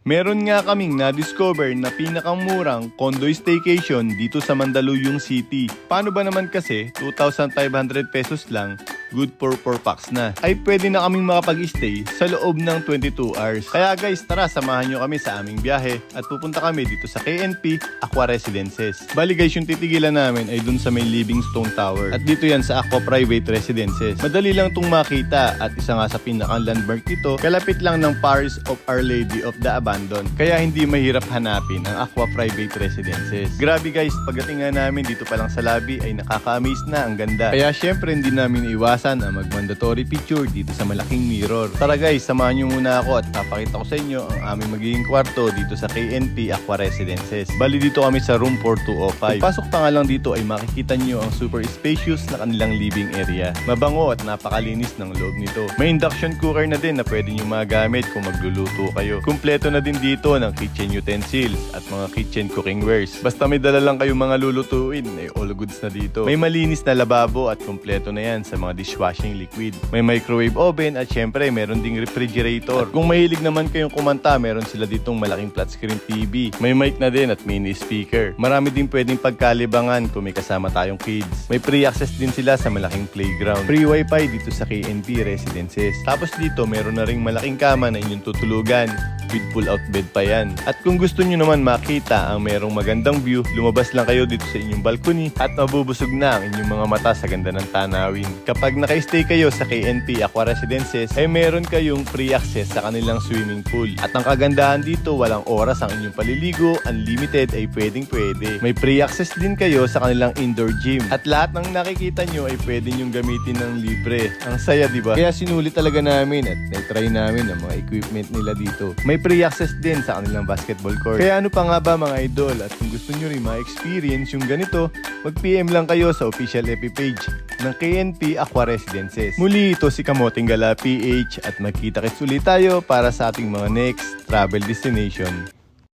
Meron nga kaming na-discover na pinakamurang condo staycation dito sa Mandaluyong City. Paano ba naman kasi 2,500 pesos lang, good for 4 packs na, ay pwede na kaming makapag-stay sa loob ng 22 hours. Kaya guys, tara samahan nyo kami sa aming biyahe at pupunta kami dito sa KNP Aqua Residences. Bali guys, yung titigilan namin ay dun sa may Livingstone Tower at dito yan sa Aqua Private Residences. Madali lang itong makita at isa nga sa pinakang landmark dito, kalapit lang ng Parish of Our Lady of the Abandon. Kaya hindi mahirap hanapin ang Aqua Private Residences. Grabe guys, pagdating nga namin dito pa lang sa lobby ay nakaka-amaze na, ang ganda. Kaya syempre hindi namin iwasan ang mag-mandatory picture dito sa malaking mirror. Tara guys, samahan nyo muna ako at papakita ko sa inyo ang aming magiging kwarto dito sa KNP Aqua Residences. Bali dito kami sa room 4205. Pasok pa nga lang dito ay makikita nyo ang super spacious na kanilang living area. Mabango at napakalinis ng loob nito. May induction cooker na din na pwede nyo magamit kung magluluto kayo. Kumpleto na din dito ng kitchen utensils at mga kitchen cooking wares. Basta may dala lang kayong mga lulutuin, ay all goods na dito. May malinis na lababo at kumpleto na yan sa mga dishwashing liquid. May microwave oven at syempre meron ding refrigerator. At kung mahilig naman kayong kumanta, meron sila ditong malaking flat screen TV. May mic na din at mini speaker. Marami din pwedeng pagkalibangan kung may kasama tayong kids. May free access din sila sa malaking playground. Free wifi dito sa KNP Residences. Tapos dito meron na ring malaking kama na inyong tutulugan with pull-out bed pa yan. At kung gusto nyo naman makita ang merong magandang view, lumabas lang kayo dito sa inyong balcony at mabubusog na ang inyong mga mata sa ganda ng tanawin. Kapag naka-stay kayo sa KNP Aqua Residences, ay meron kayong free access sa kanilang swimming pool. At ang kagandahan dito, walang oras ang inyong paliligo, unlimited ay pwedeng-pwede. May free access din kayo sa kanilang indoor gym. At lahat ng nakikita nyo ay pwede nyong gamitin ng libre. Ang saya, diba? Kaya sinulit talaga namin at na-try namin ang mga equipment nila dito. May free access din sa kanilang basketball court. Kaya ano pa nga ba mga idol, at kung gusto nyo rin ma-experience yung ganito, mag-PM lang kayo sa official FB page ng KNP Aqua Residences. Muli ito si Kamoting Gala PH at magkita-kits ulit tayo para sa ating mga next travel destination.